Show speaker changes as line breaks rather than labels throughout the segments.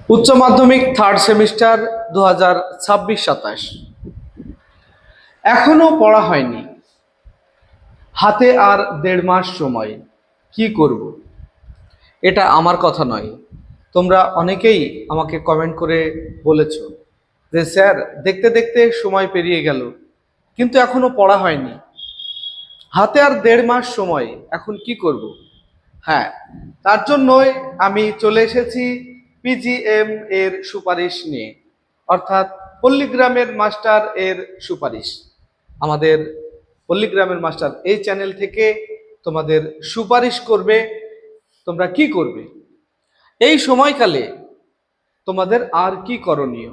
উচ্চ মাধ্যমিক third semester 2026-27 এখনো পড়া হয়নি, হাতে আর 1.5 মাস সময়। কি করব? এটা আমার কথা নয়, তোমরা অনেকেই আমাকে কমেন্ট করে বলেছো যে স্যার, দেখতে দেখতে সময় পেরিয়ে গেল কিন্তু এখনো পড়া হয়নি, হাতে আর 1.5 মাস সময়, এখন কি করব? হ্যাঁ, তার জন্যই আমি চলে এসেছি পিজিএম এর সুপারিশ নিয়ে, অর্থাৎ পল্লীগ্রামের মাস্টার এর সুপারিশ। আমাদের পল্লীগ্রামের মাস্টার এই চ্যানেল থেকে তোমাদের সুপারিশ করবে তোমরা কি করবে এই সময়কালে, তোমাদের আর কি করণীয়।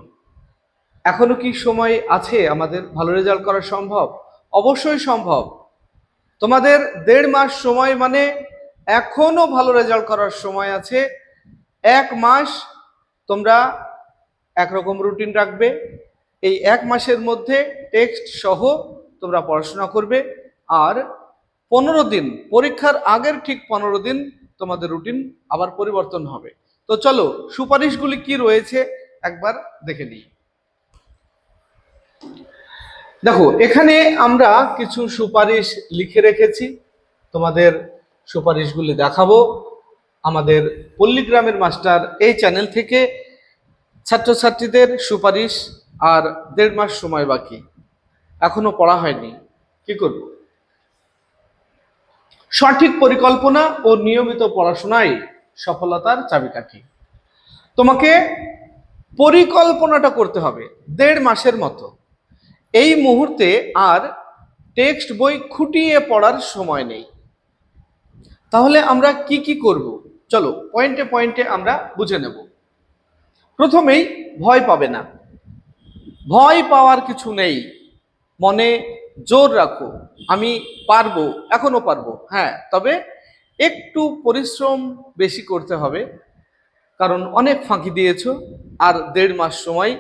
এখনো কি সময় আছে আমাদের ভালো রেজাল্ট করা সম্ভব? অবশ্যই সম্ভব। তোমাদের 1.5 মাস সময় মানে এখনো ভালো রেজাল্ট করার সময় আছে। 1 মাস তোমরা একরকম রুটিন রাখবে, এই 1 মাসের মধ্যে টেক্সট সহ তোমরা পড়াশোনা করবে, আর 15 দিন, পরীক্ষার আগের ঠিক 15 দিন তোমাদের রুটিন আবার পরিবর্তন হবে। তো চলো সুপারিশগুলি কি রয়েছে একবার দেখে নিই। দেখো, এখানে আমরা কিছু সুপারিশ লিখে রেখেছি, তোমাদের সুপারিশগুলি দেখাবো। আমাদের পল্লীগ্রামের মাস্টার এই চ্যানেল থেকে ছাত্রছাত্রীদের সুপারিশ, আর 1.5 মাস সময় বাকি, এখনো পড়া হয়নি, কি করব? সঠিক পরিকল্পনা ও নিয়মিত পড়াশোনাই সফলতার চাবিকাঠি। তোমাকে পরিকল্পনাটা করতে হবে 1.5 মাসের মতো। এই মুহূর্তে আর টেক্সট বই খুঁটিয়ে পড়ার সময় নেই। তাহলে আমরা কি কি করব? চলো পয়েন্টে পয়েন্টে আমরা বুঝে নেব। প্রথমেই, ভয় পাবে না। ভয় পাওয়ার কিছু নেই, মনে জোর রাখো, আমি পারবো, এখনো পারবো। হ্যাঁ, তবে একটু পরিশ্রম বেশি করতে হবে, কারণ অনেক ফাঁকি দিয়েছো। আর 1.5 মাস সময়,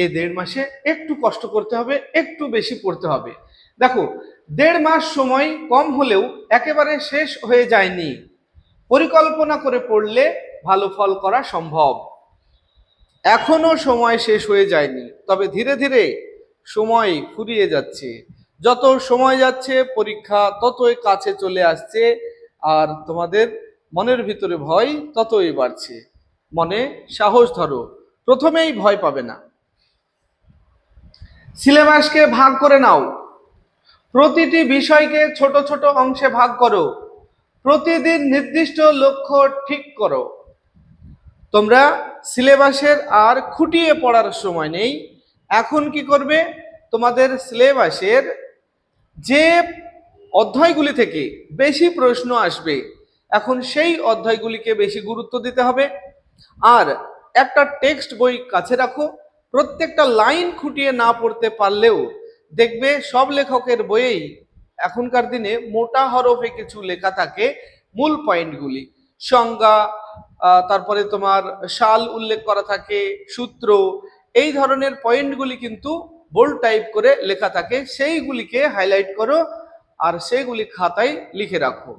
এই 1.5 মাসে একটু কষ্ট করতে হবে, একটু বেশি পড়তে হবে। দেখো, 1.5 মাস সময় কম হলেও একেবারে শেষ হয়ে যায়নি। পরিকল্পনা করে পড়লে ভালো ফল করা সম্ভব। এখনো সময় শেষ হয়ে যায়নি, তবে ধীরে ধীরে সময় ফুরিয়ে যাচ্ছে। যত সময় যাচ্ছে পরীক্ষা ততই কাছে চলে আসছে, আর তোমাদের মনের ভিতরে ভয় ততই বাড়ছে। মনে সাহস ধরো, প্রথমেই ভয় পাবে না। সিলেবাসকে ভাগ করে নাও, প্রতিটি বিষয়কে ছোট ছোট অংশে ভাগ করো, প্রতিদিন নির্দিষ্ট লক্ষ্য ঠিক করো। তোমরা সিলেবাসের আর খুঁটিয়ে পড়ার সময় নেই। এখন কি করবে? তোমাদের সিলেবাসের যে অধ্যায়গুলি থেকে বেশি প্রশ্ন আসবে, এখন সেই অধ্যায়গুলিকে বেশি গুরুত্ব দিতে হবে। আর একটা টেক্সট বই কাছে রাখো, প্রত্যেকটা লাইন খুঁটিয়ে না পড়তে পারলেও দেখবে সব লেখকের বইয়েই এখনকার দিনে মোটা হরফে কিছু লেখা থাকে, মূল পয়েন্টগুলি, সংজ্ঞা, তারপরে তোমার সাল উল্লেখ করা থাকে, সূত্র, এই ধরনের পয়েন্টগুলি কিন্তু বোল্ড টাইপ করে লেখা থাকে। সেইগুলিকে হাইলাইট করো আর সেইগুলি খাতায় লিখে রাখো।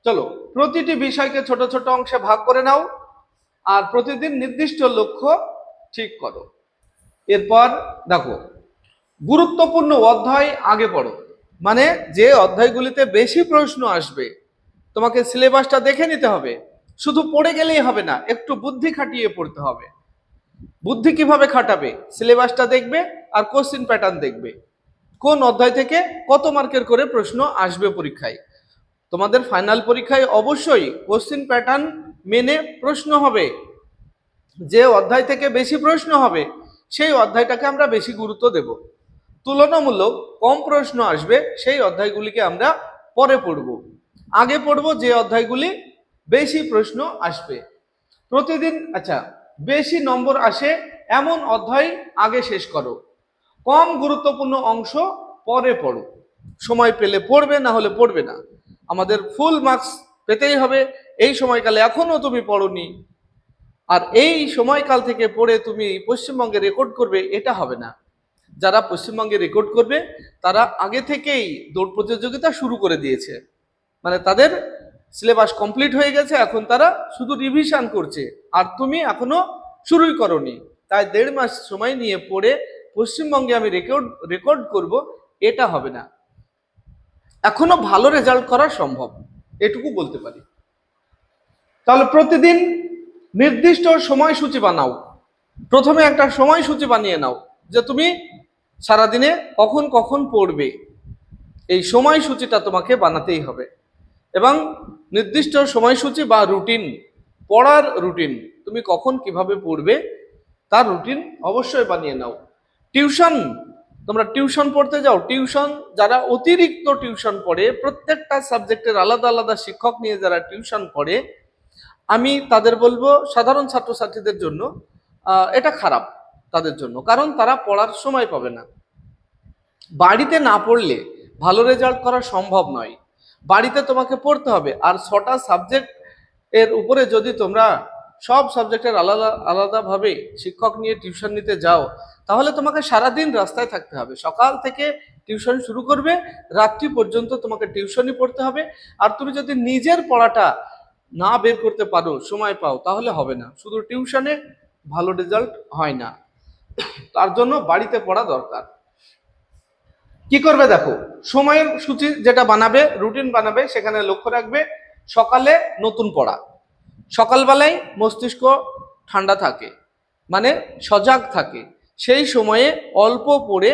চলো, প্রতিটি বিষয়কে ছোট ছোট অংশে ভাগ করে নাও, আর প্রতিদিন নির্দিষ্ট লক্ষ্য ঠিক করো। এরপর দেখো, গুরুত্বপূর্ণ অধ্যায় আগে পড়ো, মানে যে অধ্যায়গুলিতে বেশি প্রশ্ন আসবে তোমাকে সিলেবাসটা দেখে নিতে হবে। শুধু পড়ে গেলেই হবে না, একটু বুদ্ধি খাটিয়ে পড়তে হবে। বুদ্ধি কিভাবে খাটাবে? সিলেবাসটা দেখবে আর কোশ্চিন প্যাটার্ন দেখবে, কোন অধ্যায় থেকে কত মার্কের করে প্রশ্ন আসবে পরীক্ষায়। তোমাদের ফাইনাল পরীক্ষায় অবশ্যই কোশ্চিন প্যাটার্ন মেনে প্রশ্ন হবে। যে অধ্যায় থেকে বেশি প্রশ্ন হবে সেই অধ্যায়টাকে আমরা বেশি গুরুত্ব দেব। তুলনামূলক কম প্রশ্ন আসবে সেই অধ্যায়গুলিকে আমরা পরে পড়ব। আগে পড়ব যে অধ্যায়গুলি বেশি প্রশ্ন আসবে। প্রতিদিন বেশি নম্বর আসে এমন অধ্যায় আগে শেষ করো, কম গুরুত্বপূর্ণ অংশ পরে পড়ো। সময় পেলে পড়বে, না হলে পড়বে না। আমাদের ফুল মার্কস পেতেই হবে। এই সময়কালে এখনো তুমি পড়োনি, আর এই সময়কাল থেকে পড়ে তুমি পশ্চিমবঙ্গে রেকর্ড করবে, এটা হবে না। যারা পশ্চিমবঙ্গে রেকর্ড করবে তারা আগে থেকেই দৌড় প্রতিযোগিতা শুরু করে দিয়েছে, মানে তাদের সিলেবাস কমপ্লিট হয়ে গেছে, এখন তারা শুধু রিভিশন করছে, আর তুমি এখনো শুরুই করনি, তাই 1.5 মাস সময় নিয়ে পড়ে পশ্চিমবঙ্গে আমি রেকর্ড করব, এটা হবে না। এখনো ভালো রেজাল্ট করা সম্ভব, এটুকু বলতে পারি। তাহলে প্রতিদিন নির্দিষ্ট সময়সূচি বানাও। প্রথমে একটা সময়সূচি বানিয়ে নাও যে তুমি সারাদিনে কখন কখন পড়বে, এই সময়সূচিটা তোমাকে বানাতেই হবে। এবং নির্দিষ্ট সময়সূচি বা রুটিন, পড়ার রুটিন, তুমি কখন কিভাবে পড়বে তার রুটিন অবশ্যই বানিয়ে নাও। টিউশন, তোমরা টিউশন পড়তে যাও, টিউশন যারা অতিরিক্ত টিউশন পড়ে, প্রত্যেকটা সাবজেক্টের আলাদা আলাদা শিক্ষক নিয়ে যারা টিউশন পড়ে, আমি তাদের বলবো সাধারণ ছাত্রছাত্রীদের জন্য এটা খারাপ তাদের জন্য, কারণ তারা পড়ার সময় পাবে না। বাড়িতে না পড়লে ভালো রেজাল্ট করা সম্ভব নয়, বাড়িতে তোমাকে পড়তে হবে। আর 6টা সাবজেক্ট এর উপরে যদি তোমরা সব সাবজেক্টের আলাদা আলাদাভাবে শিক্ষক নিয়ে টিউশন নিতে যাও, তাহলে তোমাকে সারাদিন রাস্তায় থাকতে হবে। সকাল থেকে টিউশন শুরু করবে, রাত্রি পর্যন্ত তোমাকে টিউশনই পড়তে হবে। আর তুমি যদি নিজের পড়াটা না বের করতে পারো, সময় পাও, তাহলে হবে না। শুধু টিউশনে ভালো রেজাল্ট হয় না, তার জন্য বাড়িতে পড়া দরকার। কি করবে দেখো, সময়ের সূচি যেটা বানাবে, রুটিন বানাবে, সেখানে লক্ষ্য রাখবে সকালে নতুন পড়া। সকালবেলায় মস্তিষ্ক ঠান্ডা থাকে, মানে সজাগ থাকে, সেই সময়ে অল্প পড়ে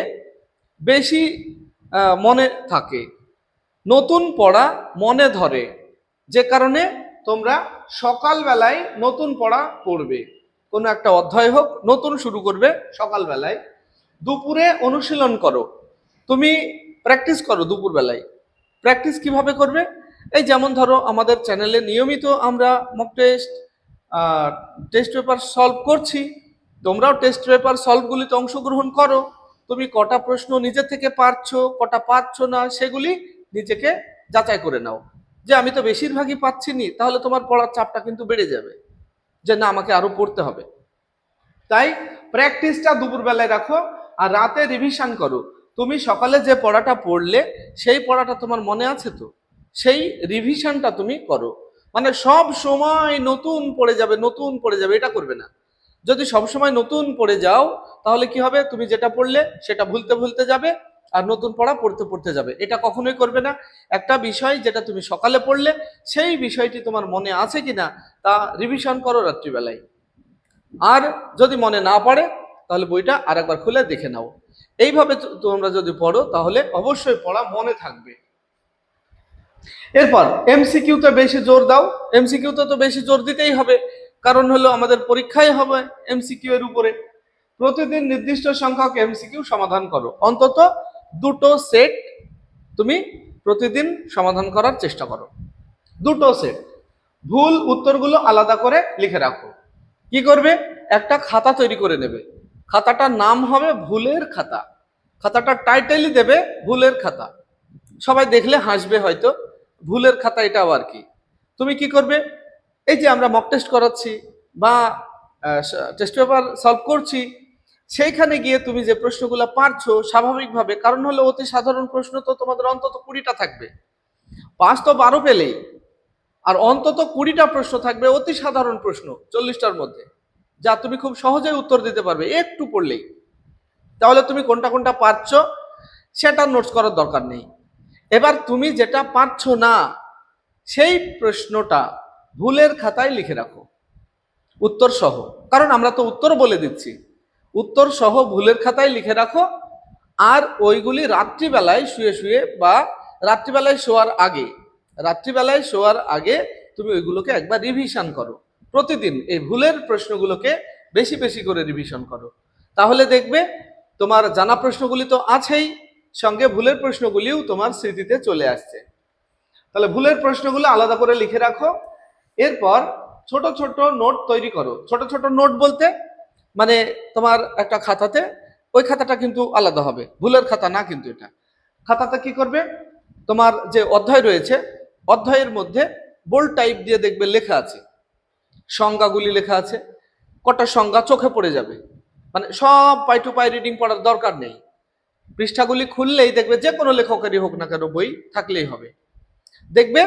বেশি মনে থাকে, নতুন পড়া মনে ধরে, যে কারণে তোমরা সকালবেলায় নতুন পড়া পড়বে। কোনো একটা অধ্যায় হোক, নতুন শুরু করবে সকালবেলায়। দুপুরে অনুশীলন করো, তুমি প্র্যাকটিস করো দুপুরবেলায়। প্র্যাকটিস কিভাবে করবে, এই যেমন ধরো আমাদের চ্যানেলে নিয়মিত আমরা mock test, test paper solve করছি, তোমরাও টেস্ট পেপার সলভগুলিতে অংশগ্রহণ করো। তুমি কটা প্রশ্ন নিজে থেকে পারছো, কটা পারছো না, সেগুলি নিজেকে যাচাই করে নাও। যে আমি তো বেশিরভাগই পাচ্ছি নি, তাহলে তোমার পড়ার চাপটা কিন্তু বেড়ে যাবে, যে না আমাকে আরো পড়তে হবে। তাই প্র্যাকটিসটা দুপুরবেলায় রাখো, আর রাতে রিভিশন করো। তুমি সকালে যে পড়াটা পড়লে সেই পড়াটা তোমার মনে আছে তো, সেই রিভিশনটা তুমি করো। মানে সব সময় নতুন পড়ে যাবে, নতুন পড়ে যাবে, এটা করবে না। যদি সব সময় নতুন পড়ে যাও, তাহলে কি হবে, তুমি যেটা পড়লে সেটা ভুলতে ভুলতে যাবে, আর নতুন পড়া পড়তে পড়তে যাবে। এটা কখনোই করবে না। একটা বিষয় যেটা তুমি সকালে পড়লে, সেই বিষয়টি তোমার মনে আছে কিনা তা রিভিশন করো রাত্রিবেলায়। আর যদি মনে না পড়ে, তাহলে বইটা আরেকবার খুলে দেখে নাও। এইভাবে তোমরা যদি পড়ো, তাহলে অবশ্যই পড়া মনে থাকবে। এরপর এমসিকিউতে বেশি জোর দাও। এমসিকিউতে তো বেশি জোর দিতেই হবে, কারণ হলো আমাদের পরীক্ষাই হবে এমসিকিউ এর উপরে। প্রতিদিন নির্দিষ্ট সংখ্যক এমসিকিউ সমাধান করো, অন্তত 2টো সেট তুমি প্রতিদিন সমাধান করার চেষ্টা করো। 2টো সেট। ভুল উত্তরগুলো আলাদা করে লিখে রাখো। কি করবে, একটা খাতা তৈরি করে নেবে, খাতাটার নাম হবে ভুলের খাতা। খাতাটার টাইটেলই দেবে ভুলের খাতা। সবাই দেখলে হাসবে হয়তো, ভুলের খাতা এটা আবার কি। তুমি কি করবে, এই যে আমরা মক টেস্ট করাচ্ছি বা টেস্ট পেপার সলভ করছি, সেইখানে গিয়ে তুমি যে প্রশ্নগুলো পারছো স্বাভাবিকভাবে, কারণ হলো অতি সাধারণ প্রশ্ন তো তোমাদের অন্তত 20টা থাকবে, পাস তো 12 পেলেই, আর অন্তত 20টা প্রশ্ন থাকবে অতি সাধারণ প্রশ্ন 40টার মধ্যে, যা তুমি খুব সহজেই উত্তর দিতে পারবে একটু পড়লেই। তাহলে তুমি কোনটা কোনটা পারছো সেটা নোটস করার দরকার নেই। এবার তুমি যেটা পারছো না, সেই প্রশ্নটা ভুলের খাতায় লিখে রাখো উত্তর সহ, কারণ আমরা তো উত্তর বলে দিচ্ছি। উত্তর সহ ভুলের খাতায় লিখে রাখো, আর ওইগুলি রাত্রিবেলায় শুয়ে শুয়ে বা রাত্রিবেলায় শোয়ার আগে তুমি ওইগুলোকে একবার রিভিশন করো। প্রতিদিন এই ভুলের প্রশ্নগুলোকে বেশি বেশি করে রিভিশন করো, তাহলে দেখবে তোমার জানা প্রশ্নগুলি তো আছেই, সঙ্গে ভুলের প্রশ্নগুলিও তোমার স্মৃতিতে চলে আসছে। তাহলে ভুলের প্রশ্নগুলো আলাদা করে লিখে রাখো। এরপর ছোট ছোট নোট তৈরি করো। ছোট ছোট নোট বলতে মানে তোমার একটা খাতাতে, ওই খাতাটা কিন্তু আলাদা হবে, ভুলের খাতা না কিন্তু এটা। খাতাতে কি করবে, তোমার যে অধ্যায় রয়েছে, অধ্যায়ের মধ্যে বোল্ড টাইপ দিয়ে দেখবে লেখা আছে, সংজ্ঞাগুলি লেখা আছে। কটা সংজ্ঞা চোখে পড়ে যাবে, মানে সব পাই টু পাই রিডিং পড়ার দরকার নেই। পৃষ্ঠাগুলি খুললেই দেখবে, যে কোনো লেখকেরই হোক না কেন বই থাকলেই হবে, দেখবে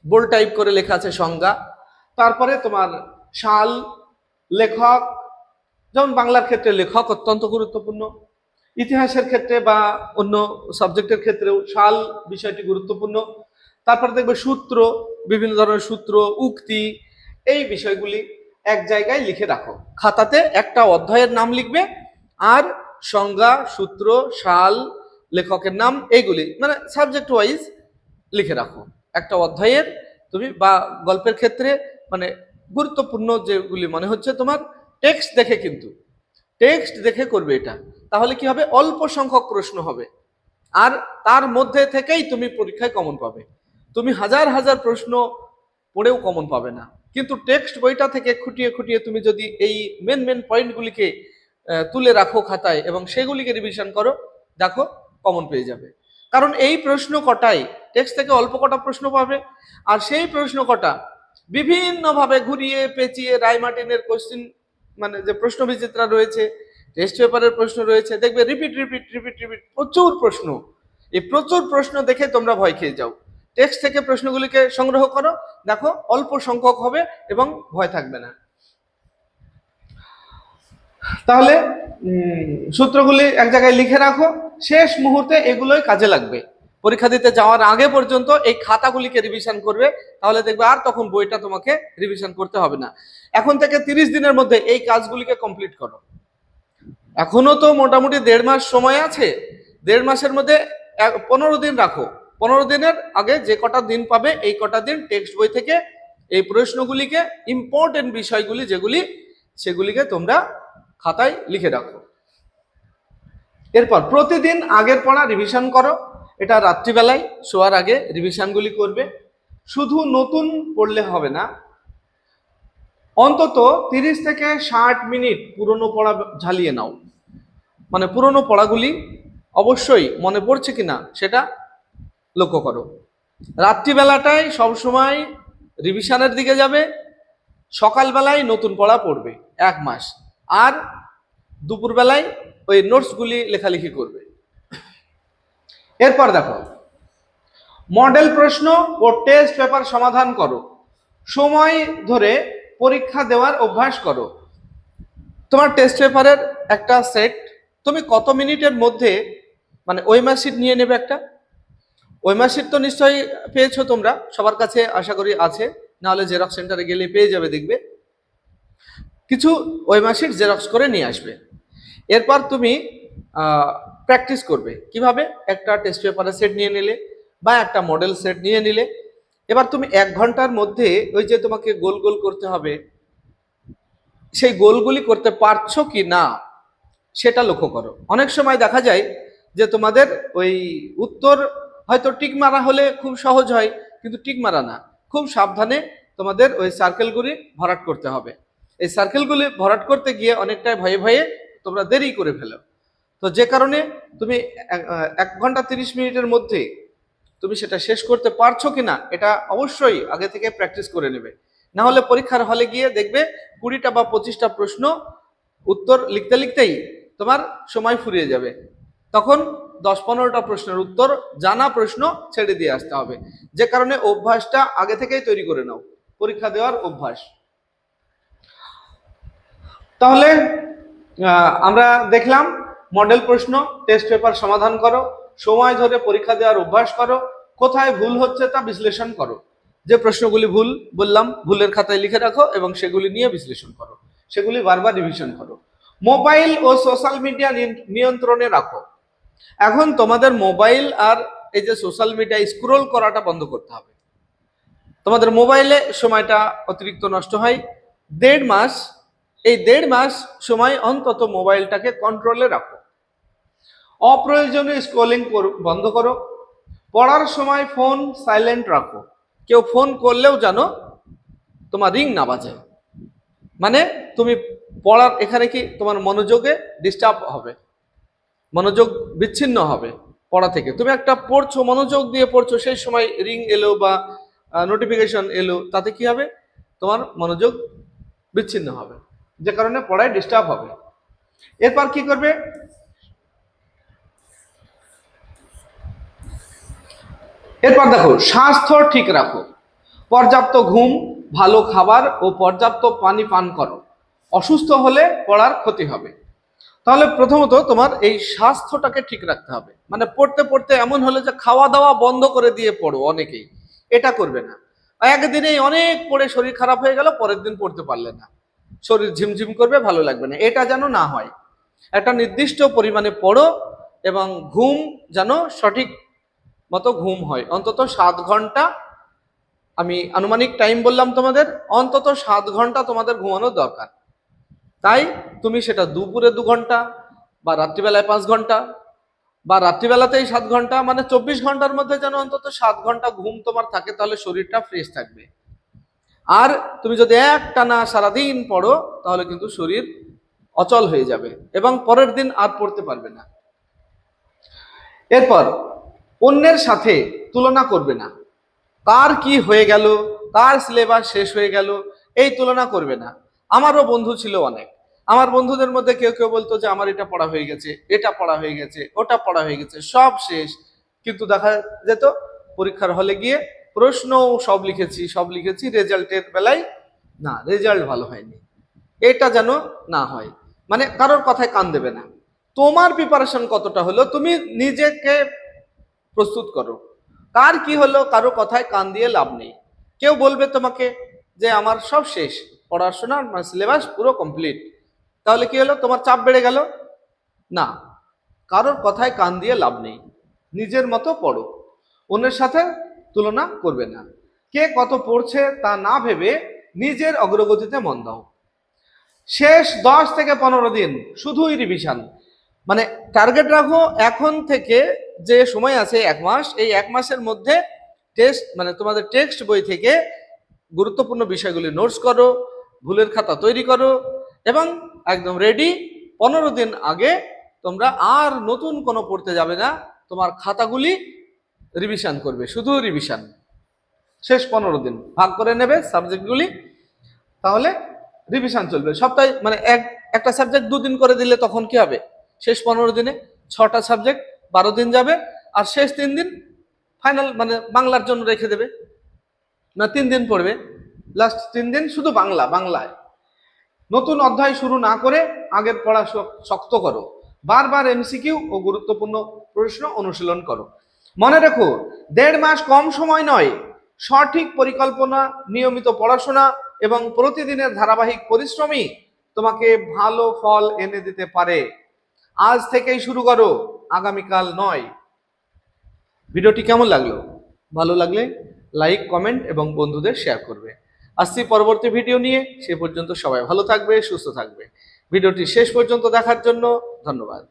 বোল্ড টাইপ করে লেখা আছে সংজ্ঞা। তারপরে তোমার সাল, লেখক, যেমন বাংলার ক্ষেত্রে লেখক অত্যন্ত গুরুত্বপূর্ণ, ইতিহাসের ক্ষেত্রে বা অন্য সাবজেক্টের ক্ষেত্রেও সাল বিষয়টি গুরুত্বপূর্ণ। তারপর দেখবে সূত্র, বিভিন্ন ধরনের সূত্র, উক্তি, এই বিষয়গুলি এক জায়গায় লিখে রাখো। খাতাতে একটা অধ্যায়ের নাম লিখবে আর সংজ্ঞা, সূত্র, সাল, লেখকের নাম, এইগুলি মানে সাবজেক্ট ওয়াইজ লিখে রাখো একটা অধ্যায়ের। তুমি বা গল্পের ক্ষেত্রে মানে গুরুত্বপূর্ণ যেগুলি মনে হচ্ছে তোমার, টেক্সট দেখে, কিন্তু টেক্সট দেখে করবে এটা। তাহলে কি হবে, অল্প সংখ্যক প্রশ্ন হবে আর তার মধ্যে থেকেই তুমি পরীক্ষায় কমন পাবে। তুমি হাজার হাজার প্রশ্ন পড়েও কমন পাবে না, কিন্তু টেক্সট বইটা থেকে খুঁটিয়ে খুঁটিয়ে তুমি যদি এই মেন মেন পয়েন্টগুলিকে তুলে রাখো খাতায় এবং সেগুলিকে রিভিশন করো, দেখো কমন পেয়ে যাবে। কারণ এই প্রশ্ন কটাই টেক্সট থেকে অল্প কটা প্রশ্ন পাবে, আর সেই প্রশ্ন কটা বিভিন্নভাবে ঘুরিয়ে পেঁচিয়ে রায়মার্টিনের কোশ্চিন মানে যে প্রশ্ন বিচিত্রা রয়েছে, টেস্ট পেপারের প্রশ্ন রয়েছে, দেখবে রিপিট রিপিট রিপিট রিপিট প্রচুর প্রশ্ন। এই প্রচুর প্রশ্ন দেখে তোমরা ভয় খেয়ে যাও। টেক্সট থেকে প্রশ্নগুলিকে সংগ্রহ করো, দেখো অল্প সংখ্যক হবে এবং ভয় থাকবে না। তাহলে সূত্রগুলি এক জায়গায় লিখে রাখো, শেষ মুহূর্তে এগুলোই কাজে লাগবে। পরীক্ষা দিতে যাওয়ার আগে পর্যন্ত এই খাতাগুলিকে রিভিশন করবে, তাহলে দেখবে আর তখন বইটা তোমাকে রিভিশন করতে হবে না। এখন থেকে 30 দিনের মধ্যে এই কাজগুলিকে কমপ্লিট করো। এখনো তো মোটামুটি 1.5 মাস সময় আছে। 1.5 মাসের মধ্যে 15 দিন রাখো। 15 দিনের আগে যে কটা দিন পাবে, এই কটা দিন টেক্সট বই থেকে এই প্রশ্নগুলিকে, ইম্পর্টেন্ট বিষয়গুলি যেগুলি, সেগুলিকে তোমরা খাতায় লিখে রাখো। এরপর প্রতিদিন আগের পড়া রিভিশন করো। এটা রাত্রিবেলায় শোয়ার আগে রিভিশনগুলি করবে। শুধু নতুন পড়লে হবে না, অন্তত 30 থেকে 60 মিনিট পুরনো পড়া ঝালিয়ে নাও। মানে পুরনো পড়াগুলি অবশ্যই মনে পড়ছে কিনা সেটা লক্ষ্য করো। রাত্রিবেলাটায় সবসময় রিভিশনের দিকে যাবে, সকালবেলায় নতুন পড়া পড়বে 1 মাস, আর দুপুরবেলায় ওই নোটসগুলি লেখালেখি করবে। এরপর দেখো, মডেল প্রশ্ন ও টেস্ট পেপার সমাধান করো। সময় ধরে পরীক্ষা দেওয়ার অভ্যাস করো। তোমার টেস্ট পেপারের একটা সেট তুমি কত মিনিটের মধ্যে, মানে ওএমআর শিট নিয়ে নেবে একটা। ওএমআর শিট তো নিশ্চয়ই পেয়েছো তোমরা, সবার কাছে আশা করি আছে, নাহলে জেরক্স সেন্টারে গেলে পেয়ে যাবে। দেখবে কিছু ওএমআর শিট জেরক্স করে নিয়ে আসবে। এরপর তুমি প্র্যাকটিস করবে কিভাবে, একটা টেস্ট পেপারের সেট নিয়ে নিলে বা একটা মডেল সেট নিয়ে নিলে। এবার তুমি 1 ঘন্টার মধ্যে ওই যে তোমাকে গোল গোল করতে হবে, সেই গোলগুলি করতে পারছো কি না সেটা লক্ষ্য করো। অনেক সময় দেখা যায় যে তোমাদের ওই উত্তর হয়তো টিক মারা হলে খুব সহজ হয়, কিন্তু টিক মারা না, খুব সাবধানে তোমাদের ওই সার্কেলগুলি ভরাট করতে হবে। এই সার্কেলগুলি ভরাট করতে গিয়ে অনেকটাই ভয়ে ভয়ে তোমরা দেরি করে ফেলো। তো যে কারণে তুমি 1 ঘন্টা 30 মিনিটের মধ্যে তুমি সেটা শেষ করতে পারছো কিনা এটা অবশ্যই আগে থেকে প্র্যাকটিস করে নেবে। না হলে পরীক্ষার হলে গিয়ে দেখবে 20টা বা 25টা প্রশ্ন উত্তর লিখতে লিখতেই তোমার সময় ফুরিয়ে যাবে। তখন 10-15টা প্রশ্নের উত্তর জানা প্রশ্ন ছেড়ে দিয়ে আসতে হবে। যে কারণে অভ্যাসটা আগে থেকেই তৈরি করে নাও, পরীক্ষা দেওয়ার অভ্যাস। তাহলে আমরা দেখলাম মডেল প্রশ্ন, টেস্ট পেপার সমাধান করো, সময় ধরে পরীক্ষা দেওয়ার অভ্যাস করো, কোথায় ভুল হচ্ছে তা বিশ্লেষণ করো। যে প্রশ্নগুলি ভুল বললাম, ভুলের খাতায় লিখে রাখো এবং সেগুলি নিয়ে বিশ্লেষণ করো, সেগুলি বারবার রিভিশন করো। মোবাইল ও সোশ্যাল মিডিয়া নিয়ন্ত্রণে রাখো। এখন তোমাদের মোবাইল আর এই যে সোশ্যাল মিডিয়া স্ক্রোল করাটা বন্ধ করতে হবে। তোমাদের মোবাইলে সময়টা অতিরিক্ত নষ্ট হয়। 1.5 মাস, এই 1.5 মাস সময় অন্তত মোবাইলটাকে কন্ট্রোলে রাখো। অপ্রয়োজনীয় স্ক্রলিং বন্ধ করো। পড়ার সময় ফোন সাইলেন্ট রাখো। কেউ ফোন করলেও জানো তোমার রিং না বাজে, মানে তুমি পড়ার এখানে কি তোমার মনোযোগে ডিস্টার্ব হবে, মনোযোগ বিচ্ছিন্ন হবে পড়া থেকে। তুমি একটা পড়ছো, মনোযোগ দিয়ে পড়ছো, সেই সময় রিং এলো বা নোটিফিকেশন এলো, তাতে কি হবে, তোমার মনোযোগ বিচ্ছিন্ন হবে, যে কারণে পড়ায় ডিস্টার্ব হবে। এরপর কি করবে, এরপর দেখো স্বাস্থ্য ঠিক রাখো। পর্যাপ্ত ঘুম, ভালো খাবার ও পর্যাপ্ত পানি পান করো। অসুস্থ হলে পড়ার ক্ষতি হবে। তাহলে প্রথমত তোমার এই স্বাস্থ্যটাকে ঠিক রাখতে হবে। মানে পড়তে পড়তে এমন হলে যে খাওয়া দাওয়া বন্ধ করে দিয়ে পড়ো, অনেকেই এটা করবে না। একদিনেই অনেক পড়ে শরীর খারাপ হয়ে গেল, পরের দিন পড়তে পারলে না, শরীর ঝিমঝিম করবে, ভালো লাগবে না, এটা যেন না হয়। একটা নির্দিষ্ট পরিমাণে পড়ো এবং ঘুম যেন সঠিক মতো ঘুম হয়, অন্তত 7 ঘন্টা। আমি আনুমানিক টাইম বললাম তোমাদের, অন্তত 7 ঘন্টা তোমাদের ঘুমানো দরকার। তাই তুমি সেটা দুপুরে 2 ঘন্টা বা রাত্রিবেলায় 5 ঘন্টা বা রাত্রিবেলাতেই 7 ঘন্টা, মানে 24 ঘন্টার মধ্যে যেন অন্তত 7 ঘন্টা ঘুম তোমার থাকে, তাহলে শরীরটা ফ্রেশ থাকবে। আর তুমি যদি একটানা সারাদিন পড়ো তাহলে কিন্তু শরীর অচল হয়ে যাবে এবং পরের দিন আর পড়তে পারবে না। এরপর অন্যের সাথে তুলনা করবে না। কার কি হয়ে গেল, কার সিলেবাস শেষ হয়ে গেল, এই তুলনা করবে না। আমারও বন্ধু ছিল অনেক, আমার বন্ধুদের মধ্যে কেউ কেউ বলতো যে আমার এটা পড়া হয়ে গেছে, এটা পড়া হয়ে গেছে, ওটা পড়া হয়ে গেছে, সব শেষ। কিন্তু দেখা যেত পরীক্ষার হলে গিয়ে প্রশ্ন সব লিখেছি সব লিখেছি, রেজাল্টের বেলায় না, রেজাল্ট ভালো হয়নি। এটা যেন না হয়। মানে কারোর কথায় কান দেবে না। তোমার প্রিপারেশন কতটা হলো তুমি নিজেকে প্রস্তুত করো। কার কি হলো কারো কথায় কান দিয়ে লাভ নেই। কেউ বলবে তোমাকে যে আমার সব শেষ, পড়াশোনার সিলেবাস পুরো কমপ্লিট, তাহলে কি হলো, তোমার চাপ বেড়ে গেল না। কারোর কথায় কান দিয়ে লাভ নেই, নিজের মতো পড়ো, অন্যের সাথে তুলনা করবে না। কে কত পড়ছে তা না ভেবে নিজের অগ্রগতিতে মন দাও। শেষ 10 থেকে 15 দিন শুধুই রিভিশন। মানে টার্গেট রাখো এখন থেকে, যে সময় আছে 1 মাস, এই 1 মাসের মধ্যে টেস্ট মানে তোমাদের টেক্সট বই থেকে গুরুত্বপূর্ণ বিষয়গুলি নোটস করো, ভুলের খাতা তৈরি করো এবং একদম রেডি। 15 দিন আগে তোমরা আর নতুন কোনো পড়তে যাবে না, তোমার খাতাগুলি রিভিশন করবে, শুধু রিভিশন। শেষ 15 দিন ভাগ করে নেবে সাবজেক্টগুলি, তাহলে রিভিশন চলবে সপ্তাহে। মানে একটা সাবজেক্ট 2 দিন করে দিলে তখন কি হবে, শেষ 15 দিনে 6টা সাবজেক্ট 12 দিন যাবে, আর শেষ 3 দিন ফাইনাল মানে বাংলার জন্য রেখে দেবে, না 3 দিন পড়বে, লাস্ট 3 দিন শুধু বাংলায়। নতুন অধ্যায় শুরু না করে আগের পড়া শক্ত করো, বারবার এমসিকিউ ও গুরুত্বপূর্ণ প্রশ্ন অনুশীলন করো। মনে রেখো 1.5 মাস কম সময় নয়। সঠিক পরিকল্পনা, নিয়মিত পড়াশোনা এবং প্রতিদিনের ধারাবাহিক পরিশ্রমই তোমাকে ভালো ফল এনে দিতে পারে। আজ থেকেই শুরু করো, আগামীকাল নয়। ভিডিওটি কেমন লাগলো? ভালো লাগলে লাইক, কমেন্ট এবং বন্ধুদের শেয়ার করবে। আসছি পরবর্তী ভিডিও নিয়ে, সে পর্যন্ত সবাই ভালো থাকবে, সুস্থ থাকবে। ভিডিওটি শেষ পর্যন্ত দেখার জন্য ধন্যবাদ।